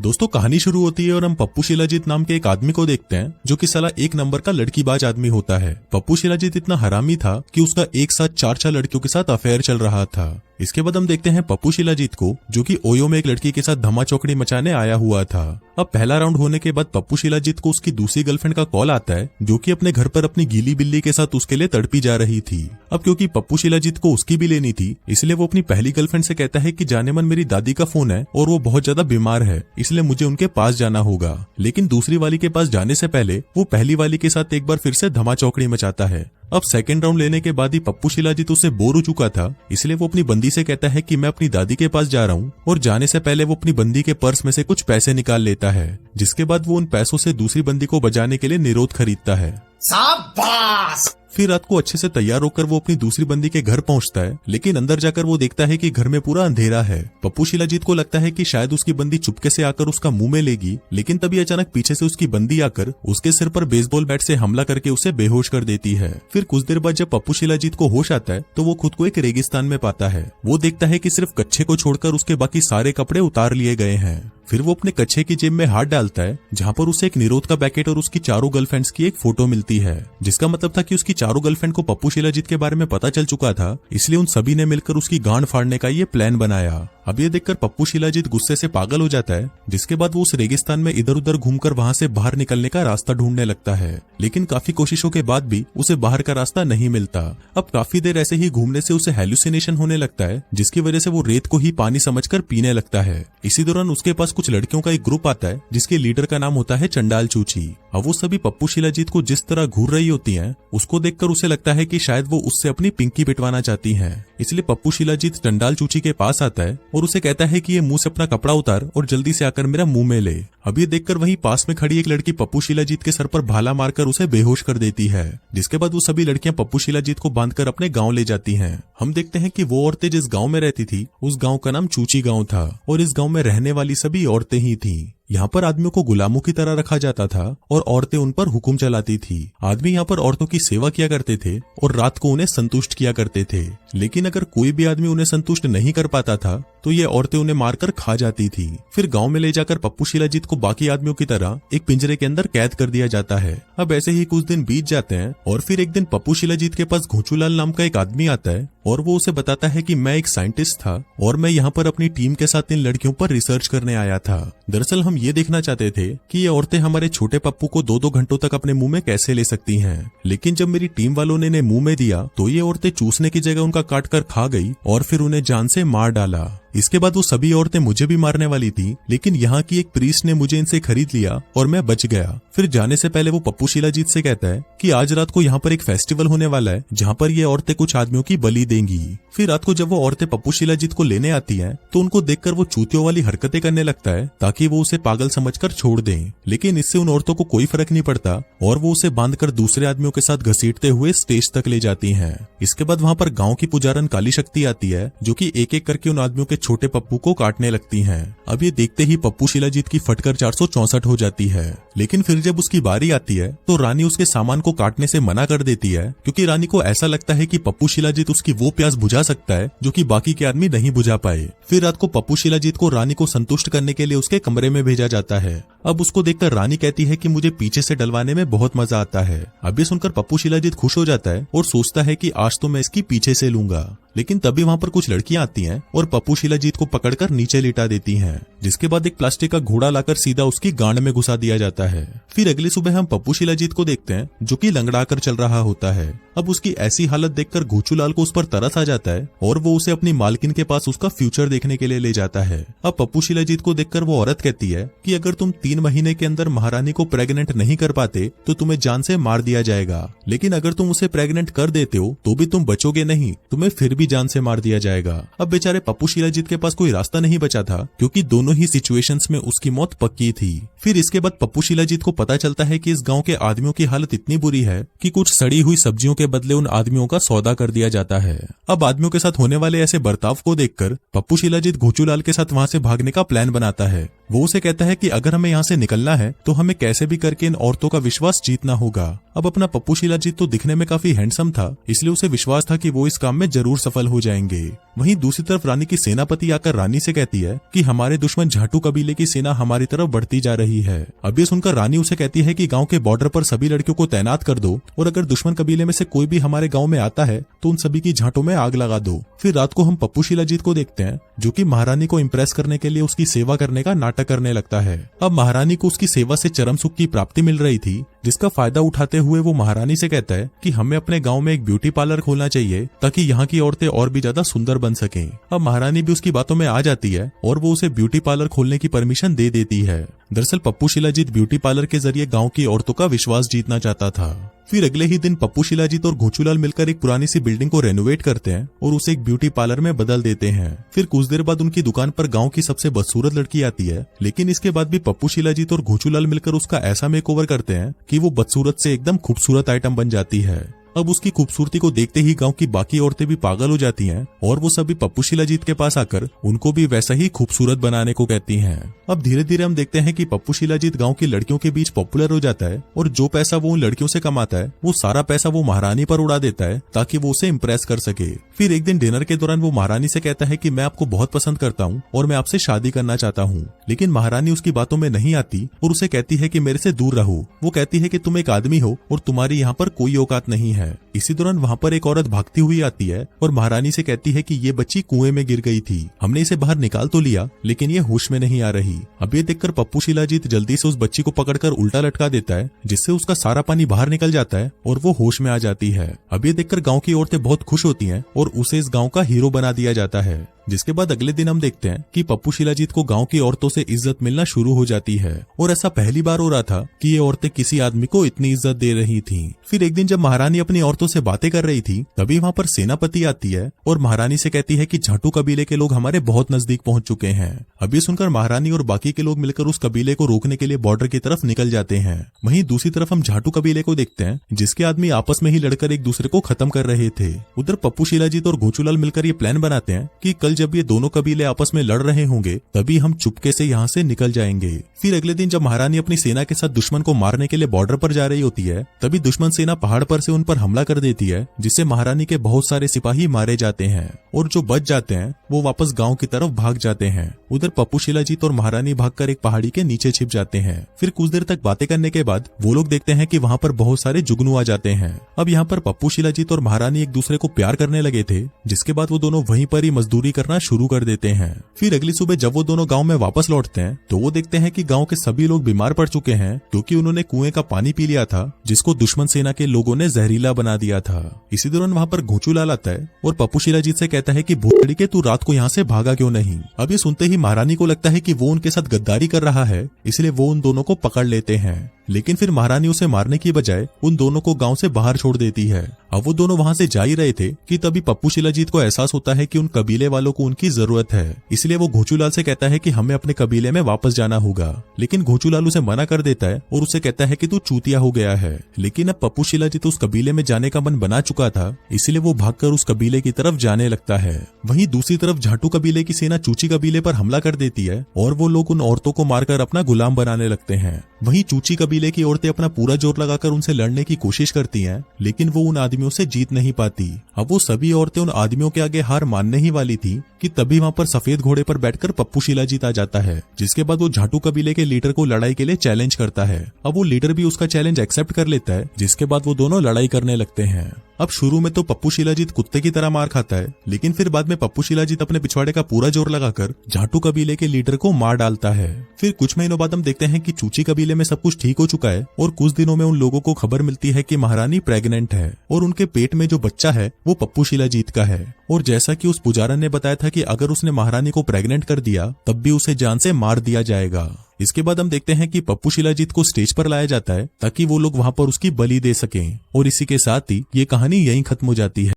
दोस्तों कहानी शुरू होती है और हम पप्पू शिलाजीत नाम के एक आदमी को देखते हैं जो कि साला एक नंबर का लड़कीबाज आदमी होता है। पप्पू शिलाजीत इतना हरामी था कि उसका एक साथ चार लड़कियों के साथ अफेयर चल रहा था। इसके बाद हम देखते हैं पप्पू शिलाजीत को जो कि ओयो में एक लड़की के साथ धमा चौकड़ी मचाने आया हुआ था। अब पहला राउंड होने के बाद पप्पू शिलाजीत को उसकी दूसरी गर्लफ्रेंड का कॉल आता है जो कि अपने घर पर अपनी गीली बिल्ली के साथ उसके लिए तड़पी जा रही थी। अब क्योंकि पप्पू शिलाजीत को उसकी भी लेनी थी इसलिए वो अपनी पहली गर्लफ्रेंड से कहता है कि जाने मन मेरी दादी का फोन है और वो बहुत ज्यादा बीमार है इसलिए मुझे उनके पास जाना होगा। लेकिन दूसरी वाली के पास जाने से पहले वो पहली वाली के साथ एक बार फिर से धमा चौकड़ी मचाता है। अब सेकंड राउंड लेने के बाद ही पप्पू शिलाजीत उससे बोर हो चुका था इसलिए वो अपनी बंदी से कहता है कि मैं अपनी दादी के पास जा रहा हूँ और जाने से पहले वो अपनी बंदी के पर्स में से कुछ पैसे निकाल लेता है, जिसके बाद वो उन पैसों से दूसरी बंदी को बजाने के लिए निरोध खरीदता है। शाबाश। फिर रात को अच्छे से तैयार होकर वो अपनी दूसरी बंदी के घर पहुंचता है, लेकिन अंदर जाकर वो देखता है कि घर में पूरा अंधेरा है। पप्पू शिलाजीत को लगता है कि शायद उसकी बंदी चुपके से आकर उसका मुंह में लेगी, लेकिन तभी अचानक पीछे से उसकी बंदी आकर उसके सिर पर बेसबॉल बैट से हमला करके उसे बेहोश कर देती है। फिर कुछ देर बाद जब पप्पू शिलाजीत को होश आता है तो वो खुद को एक रेगिस्तान में पाता है। वो देखता है कि सिर्फ कच्छे को छोड़कर उसके बाकी सारे कपड़े उतार लिए गए हैं। फिर वो अपने कच्छे की जेब में हाथ डालता है जहाँ पर उसे एक निरोध का पैकेट और उसकी चारों गर्लफ्रेंड्स की एक फोटो मिलती है, जिसका मतलब था कि उसकी चारों गर्लफ्रेंड को पप्पू शिलाजीत के बारे में पता चल चुका था, इसलिए उन सभी ने मिलकर उसकी गांड फाड़ने का ये प्लान बनाया। अब ये देखकर पप्पू शिलाजीत गुस्से से पागल हो जाता है, जिसके बाद वो उस रेगिस्तान में इधर उधर घूमकर वहाँ से बाहर निकलने का रास्ता ढूंढने लगता है, लेकिन काफी कोशिशों के बाद भी उसे बाहर का रास्ता नहीं मिलता। अब काफी देर ऐसे ही घूमने से उसे हेलुसिनेशन होने लगता है, जिसकी वजह से वो रेत को ही पानी समझकर पीने लगता है। इसी दौरान उसके पास कुछ लड़कियों का एक ग्रुप आता है जिसके लीडर का नाम होता है चंडाल चूची। अब वो सभी पप्पू शिलाजीत को जिस तरह घूर रही होती हैं, उसको देखकर उसे लगता है कि शायद वो उससे अपनी पिंकी पिटवाना चाहती हैं। इसलिए पप्पू शिलाजीत चंडाल चूची के पास आता है और उसे कहता है कि ये मुंह से अपना कपड़ा उतार और जल्दी से आकर मेरा मुंह में ले। अब ये देखकर वहीं पास में खड़ी एक लड़की पप्पू शिलाजीत के सर पर भाला मारकर उसे बेहोश कर देती है, जिसके बाद वो सभी लड़कियां पप्पू शिलाजीत को बांधकर अपने गांव ले जाती हैं। हम देखते हैं कि वो औरतें जिस गांव में रहती थी उस गांव का नाम चूची गांव था और इस गांव में रहने वाली सभी औरतें ही थीं। यहाँ पर आदमियों को गुलामों की तरह रखा जाता था और औरतें उन पर हुक्म चलाती थी। आदमी यहाँ पर औरतों की सेवा किया करते थे और रात को उन्हें संतुष्ट किया करते थे, लेकिन अगर कोई भी आदमी उन्हें संतुष्ट नहीं कर पाता था तो ये औरतें उन्हें मारकर खा जाती थी। फिर गांव में ले जाकर पप्पू शिलाजीत को बाकी आदमियों की तरह एक पिंजरे के अंदर कैद कर दिया जाता है। अब ऐसे ही कुछ दिन बीत जाते हैं और फिर एक दिन पप्पू शिलाजीत के पास घोचूलाल नाम का एक आदमी आता है और वो उसे बताता है कि मैं एक साइंटिस्ट था और मैं यहाँ पर अपनी टीम के साथ इन लड़कियों पर रिसर्च करने आया था। दरअसल हम ये देखना चाहते थे कि ये औरतें हमारे छोटे पप्पू को 2-2 घंटों तक अपने मुंह में कैसे ले सकती हैं, लेकिन जब मेरी टीम वालों ने इन्हें मुंह में दिया तो ये औरतें चूसने की जगह उनका काट कर खा गई और फिर उन्हें जान से मार डाला। इसके बाद वो सभी औरतें मुझे भी मारने वाली थी, लेकिन यहाँ की एक प्रीस्ट ने मुझे इनसे खरीद लिया और मैं बच गया। फिर जाने से पहले वो पप्पू शिलाजीत से कहता है कि आज रात को यहाँ पर एक फेस्टिवल होने वाला है जहाँ पर ये औरतें कुछ आदमियों की बलि देंगी। फिर रात को जब वो औरतें पप्पू शिलाजीत को लेने आती हैं तो उनको देखकर वो चूतियों वाली हरकतें करने लगता है ताकि वो उसे पागल समझकर छोड़ दें, लेकिन इससे उन औरतों को कोई फर्क नहीं पड़ता और वो उसे बांधकर दूसरे आदमियों के साथ घसीटते हुए स्टेज तक ले जाती हैं। इसके बाद वहाँ पर गाँव की पुजारन काली शक्ति आती है जो कि एक एक करके उन आदमियों के छोटे पप्पू को काटने लगती हैं। अब ये देखते ही पप्पू शिलाजीत की फटकर 464 हो जाती है, लेकिन फिर जब उसकी बारी आती है तो रानी उसके सामान को काटने से मना कर देती है, क्योंकि रानी को ऐसा लगता है कि पप्पू शिलाजीत उसकी वो प्यास बुझा सकता है जो कि बाकी के आदमी नहीं बुझा पाए। फिर रात को पप्पू शिलाजीत को रानी को संतुष्ट करने के लिए उसके कमरे में भेजा जाता है। अब उसको देखकर रानी कहती है कि मुझे पीछे से डलवाने में बहुत मजा आता है। अब ये सुनकर पप्पू शिलाजीत खुश हो जाता है और सोचता है कि आज तो मैं इसकी पीछे से लूंगा, लेकिन तभी वहाँ पर कुछ लड़कियां आती हैं और पप्पू शिलाजीत को पकड़कर नीचे लिटा देती हैं, जिसके बाद एक प्लास्टिक का घोड़ा लाकर सीधा उसकी गांड में घुसा दिया जाता है। फिर अगली सुबह हम पप्पू शिलाजीत को देखते हैं जो कि लंगड़ा कर चल रहा होता है। अब उसकी ऐसी हालत देखकर घोचूलाल को उस पर तरस आ जाता है और वो उसे अपनी मालकिन के पास उसका फ्यूचर देखने के लिए ले जाता है। अब पप्पू शिलाजीत को देखकर वो औरत कहती है कि अगर तुम 3 महीने के अंदर महारानी को प्रेग्नेंट नहीं कर पाते तो तुम्हें जान से मार दिया जाएगा, लेकिन अगर तुम उसे प्रेग्नेंट कर देते हो तो भी तुम बचोगे नहीं, तुम्हें फिर भी जान से मार दिया जाएगा। अब बेचारे पप्पू शिलाजीत के पास कोई रास्ता नहीं बचा था, क्योंकि दोनों ही सिचुएशंस में उसकी मौत पक्की थी। फिर इसके बाद पप्पू शिलाजीत को पता चलता है कि इस गांव के आदमियों की हालत इतनी बुरी है कि कुछ सड़ी हुई सब्जियों के बदले उन आदमियों का सौदा कर दिया जाता है। अब आदमियों के साथ होने वाले ऐसे बर्ताव को देखकर पप्पू शिलाजीत घोचूलाल के साथ वहां से भागने का प्लान बनाता है, वो उसे कहता है कि अगर हमें यहाँ से निकलना है तो हमें कैसे भी करके इन औरतों का विश्वास जीतना होगा। अब अपना पप्पू शिलाजीत तो दिखने में काफी हैंडसम था, इसलिए उसे विश्वास था कि वो इस काम में जरूर सफल हो जाएंगे। वहीं दूसरी तरफ रानी की सेनापति आकर रानी से कहती है कि हमारे दुश्मन झाटू कबीले की सेना हमारी तरफ बढ़ती जा रही है। अब ये सुनकर रानी उसे कहती है कि गांव के बॉर्डर पर सभी लड़कियों को तैनात कर दो और अगर दुश्मन कबीले में से कोई भी हमारे गांव में आता है तो उन सभी की झांटों में आग लगा दो। फिर रात को हम पप्पू शिलाजीत को देखते हैं जो कि महारानी को इम्प्रेस करने के लिए उसकी सेवा करने का नाटक करने लगता है। अब महारानी को उसकी सेवा से चरम सुख की प्राप्ति मिल रही थी, जिसका फायदा उठाते हुए वो महारानी से कहता है कि हमें अपने गांव में एक ब्यूटी पार्लर खोलना चाहिए ताकि यहाँ की औरतें और भी ज्यादा सुंदर बन सकें। अब महारानी भी उसकी बातों में आ जाती है और वो उसे ब्यूटी पार्लर खोलने की परमिशन दे देती है। दरअसल पप्पू शिलाजीत ब्यूटी पार्लर के जरिए गांव की औरतों का विश्वास जीतना चाहता था। फिर अगले ही दिन पप्पू शिलाजीत और घोचूलाल मिलकर एक पुरानी सी बिल्डिंग को रेनोवेट करते हैं और उसे एक ब्यूटी पार्लर में बदल देते हैं। फिर कुछ देर बाद उनकी दुकान पर गांव की सबसे बदसूरत लड़की आती है, लेकिन इसके बाद भी पप्पू शिलाजीत और घोचूलाल मिलकर उसका ऐसा मेकओवर करते हैं कि वो बदसूरत से एकदम खूबसूरत आइटम बन जाती है। अब उसकी खूबसूरती को देखते ही गांव की बाकी औरतें भी पागल हो जाती हैं और वो सभी पप्पू शिलाजीत के पास आकर उनको भी वैसा ही खूबसूरत बनाने को कहती हैं। अब धीरे धीरे हम देखते हैं कि पप्पू शिलाजीत गांव की लड़कियों के बीच पॉपुलर हो जाता है और जो पैसा वो उन लड़कियों से कमाता है वो सारा पैसा वो महारानी पर उड़ा देता है ताकि वो उसे इम्प्रेस कर सके। फिर एक दिन डिनर के दौरान वो महारानी से कहता है कि मैं आपको बहुत पसंद करता हूँ और मैं आपसे शादी करना चाहता हूँ, लेकिन महारानी उसकी बातों में नहीं आती और उसे कहती है कि मेरे से दूर रहो। वो कहती है कि तुम एक आदमी हो और तुम्हारी यहाँ पर कोई औकात नहीं है। इसी दौरान वहाँ पर एक औरत भागती हुई आती है और महारानी से कहती है कि ये बच्ची कुएं में गिर गई थी, हमने इसे बाहर निकाल तो लिया लेकिन ये होश में नहीं आ रही। अब ये देखकर पप्पू शिलाजीत जल्दी से उस बच्ची को पकड़कर उल्टा लटका देता है, जिससे उसका सारा पानी बाहर निकल जाता है और वो होश में आ जाती है। अब ये देखकर गांव की औरतें बहुत खुश होती हैं और उसे इस गांव का हीरो बना दिया जाता है। जिसके बाद अगले दिन हम देखते हैं कि पप्पू शिलाजीत को गांव की औरतों से इज्जत मिलना शुरू हो जाती है और ऐसा पहली बार हो रहा था कि ये औरतें किसी आदमी को इतनी इज्जत दे रही थीं। फिर एक दिन जब महारानी अपनी औरतों से बातें कर रही थी तभी वहाँ पर सेनापति आती है और महारानी से कहती है कि झाटू कबीले के लोग हमारे बहुत नजदीक पहुंच चुके हैं। अब ये सुनकर महारानी और बाकी के लोग मिलकर उस कबीले को रोकने के लिए बॉर्डर की तरफ निकल जाते हैं। वहीं दूसरी तरफ हम झाटू कबीले को देखते हैं जिसके आदमी आपस में ही लड़कर एक दूसरे को खत्म कर रहे थे। उधर पप्पू शिलाजीत और घोचूलाल मिलकर ये प्लान बनाते हैं कि कल जब ये दोनों कबीले आपस में लड़ रहे होंगे तभी हम चुपके से यहाँ से निकल जाएंगे। फिर अगले दिन जब महारानी अपनी सेना के साथ दुश्मन को मारने के लिए बॉर्डर पर जा रही होती है तभी दुश्मन सेना पहाड़ पर से उन पर हमला कर देती है, जिससे महारानी के बहुत सारे सिपाही मारे जाते हैं और जो बच जाते हैं वो वापस गांव की तरफ भाग जाते हैं। उधर पप्पू शिलाजीत और महारानी भागकर एक पहाड़ी के नीचे छिप जाते हैं। फिर कुछ देर तक बातें करने के बाद वो लोग देखते हैं कि वहाँ पर बहुत सारे जुगनू आ जाते हैं। अब यहाँ पर पप्पू शिलाजीत और महारानी एक दूसरे को प्यार करने लगे थे, जिसके बाद वो दोनों वहीं पर ही मजदूरी करना शुरू कर देते हैं। फिर अगली सुबह जब वो दोनों गांव में वापस लौटते हैं तो वो देखते हैं कि गांव के सभी लोग बीमार पड़ चुके हैं क्योंकि उन्होंने कुएं का पानी पी लिया था जिसको दुश्मन सेना के लोगों ने जहरीला बना दिया था। इसी दौरान वहाँ पर घोचूलाल आता है और पप्पू शिलाजीत से कहता है कि भूतड़ी के तू रात को यहाँ से भागा क्यों नहीं। अब ये सुनते ही महारानी को लगता है कि वो उनके साथ गद्दारी कर रहा है, इसलिए वो उन दोनों को पकड़ लेते हैं। लेकिन फिर महारानी उसे मारने की बजाय उन दोनों को गांव से बाहर छोड़ देती है। अब वो दोनों वहां से जा ही रहे थे कि तभी पप्पू शिलाजीत को एहसास होता है कि उन कबीले वालों को उनकी जरूरत है, इसलिए वो घोचूलाल से कहता है कि हमें अपने कबीले में वापस जाना होगा। लेकिन घोचूलाल उसे मना कर देता है और उसे कहता है कि तू चूतिया हो गया है। लेकिन अब पप्पू शिलाजीत उस कबीले में जाने का मन बना चुका था, इसलिए वो भागकर उस कबीले की तरफ जाने लगता है। वहीं दूसरी तरफ झाटू कबीले की सेना चूची कबीले पर हमला कर देती है और वो लोग उन औरतों को मारकर अपना गुलाम बनाने लगते हैं। वहीं चूची कबीले की औरतें अपना पूरा जोर लगाकर उनसे लड़ने की कोशिश करती हैं, लेकिन वो उन आदमियों से जीत नहीं पाती। अब वो सभी औरतें उन आदमियों के आगे हार मानने ही वाली थी कि तभी वहाँ पर सफेद घोड़े पर बैठकर पप्पू शिलाजीत आ जाता है, जिसके बाद वो झाटू कबीले के लीडर को लड़ाई के लिए चैलेंज करता है। अब वो लीडर भी उसका चैलेंज एक्सेप्ट कर लेता है, जिसके बाद वो दोनों लड़ाई करने लगते हैं। अब शुरू में तो पप्पू शिलाजीत कुत्ते की तरह मार खाता है, लेकिन फिर बाद में पप्पू शिलाजीत अपने पिछवाड़े का पूरा जोर लगाकर झाटू कबीले के लीडर को मार डालता है। फिर कुछ महीनों बाद हम देखते हैं कि चूची कबीले में सब कुछ ठीक हो चुका है और कुछ दिनों में उन लोगों को खबर मिलती है कि महारानी प्रेग्नेंट है और उनके पेट में जो बच्चा है वो पप्पू शिलाजीत का है। और जैसा कि उस पुजारन ने बताया था कि अगर उसने महारानी को प्रेग्नेंट कर दिया तब भी उसे जान से मार दिया जाएगा। इसके बाद हम देखते हैं कि पप्पू शिलाजीत को स्टेज पर लाया जाता है ताकि वो लोग वहां पर उसकी बलि दे सकें। और इसी के साथ ही ये कहानी यहीं खत्म हो जाती है।